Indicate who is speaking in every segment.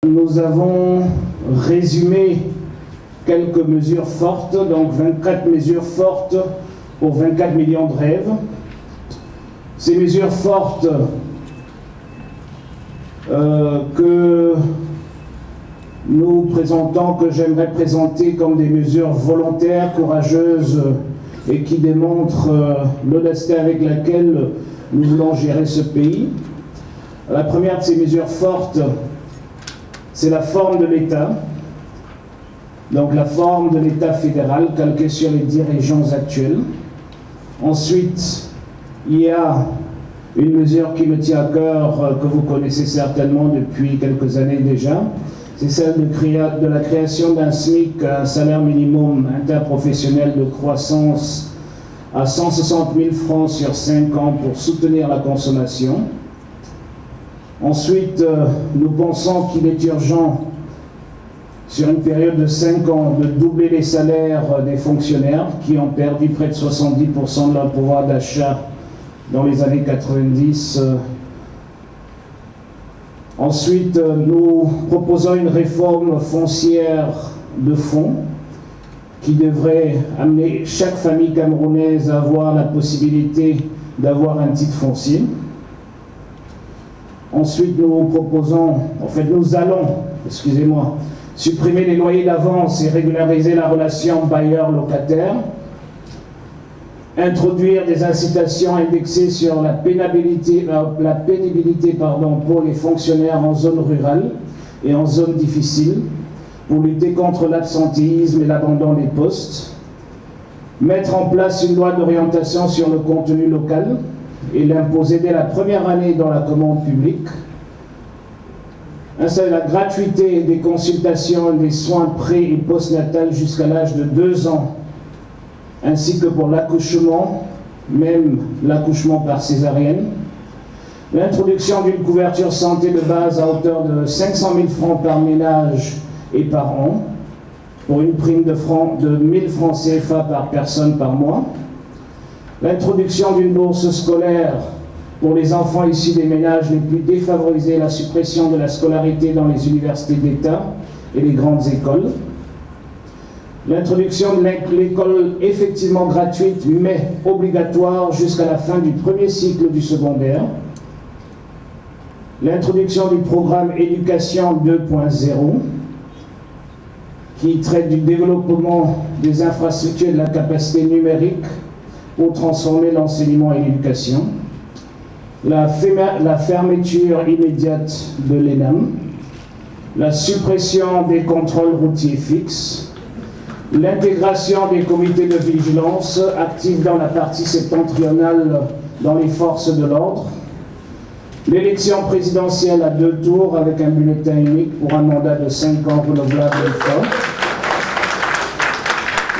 Speaker 1: Nous avons résumé quelques mesures fortes, donc 24 mesures fortes pour 24 millions de rêves. Ces mesures fortes que nous présentons, que j'aimerais présenter comme des mesures volontaires, courageuses et qui démontrent l'honnêteté avec laquelle nous voulons gérer ce pays. La première de ces mesures fortes, c'est la forme de l'État. Donc la forme de l'État fédéral calquée sur les 10 régions actuelles. Ensuite, il y a une mesure qui me tient à cœur, que vous connaissez certainement depuis quelques années déjà. C'est celle de la création d'un SMIC, un salaire minimum interprofessionnel de croissance à 160 000 francs sur 5 ans pour soutenir la consommation. Ensuite, nous pensons qu'il est urgent, sur une période de 5 ans, de doubler les salaires des fonctionnaires qui ont perdu près de 70% de leur pouvoir d'achat dans les années 90. Ensuite, nous proposons une réforme foncière de fond qui devrait amener chaque famille camerounaise à avoir la possibilité d'avoir un titre foncier. Ensuite, nous allons, supprimer les loyers d'avance et régulariser la relation bailleur-locataire, introduire des incitations indexées sur la pénibilité pour les fonctionnaires en zone rurale et en zone difficile, pour lutter contre l'absentéisme et l'abandon des postes, mettre en place une loi d'orientation sur le contenu local et l'imposer dès la première année dans la commande publique, installer la gratuité des consultations et des soins pré- et postnatals jusqu'à l'âge de 2 ans, ainsi que pour l'accouchement, même l'accouchement par césarienne, l'introduction d'une couverture santé de base à hauteur de 500 000 francs par ménage et par an, pour une prime de 1 000 francs CFA par personne par mois, l'introduction d'une bourse scolaire pour les enfants issus des ménages les plus défavorisés, la suppression de la scolarité dans les universités d'État et les grandes écoles, l'introduction de l'école effectivement gratuite mais obligatoire jusqu'à la fin du premier cycle du secondaire, l'introduction du programme Éducation 2.0 qui traite du développement des infrastructures et de la capacité numérique pour transformer l'enseignement et l'éducation, la fermeture immédiate de l'ENAM, la suppression des contrôles routiers fixes, l'intégration des comités de vigilance actifs dans la partie septentrionale dans les forces de l'ordre, l'élection présidentielle à 2 tours avec un bulletin unique pour un mandat de 5 ans renouvelable une fois,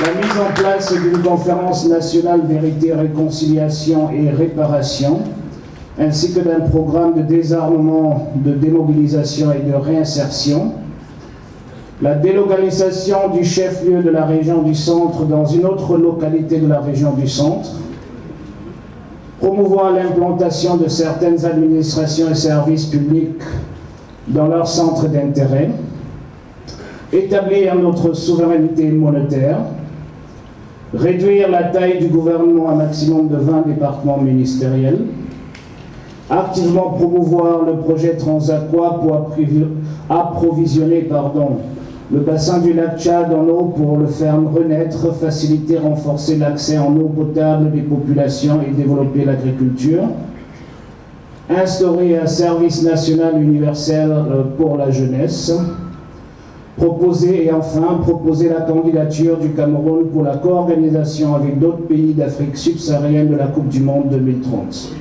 Speaker 1: la mise en place d'une conférence nationale vérité, réconciliation et réparation, ainsi que d'un programme de désarmement, de démobilisation et de réinsertion, la délocalisation du chef-lieu de la région du centre dans une autre localité de la région du centre, promouvoir l'implantation de certaines administrations et services publics dans leur centre d'intérêt, établir notre souveraineté monétaire, réduire la taille du gouvernement à un maximum de 20 départements ministériels, activement promouvoir le projet Transaqua pour approvisionner le bassin du lac Tchad en eau pour le faire renaître, faciliter, renforcer l'accès en eau potable des populations et développer l'agriculture, instaurer un service national universel pour la jeunesse, proposer la candidature du Cameroun pour la co-organisation avec d'autres pays d'Afrique subsaharienne de la Coupe du Monde 2030.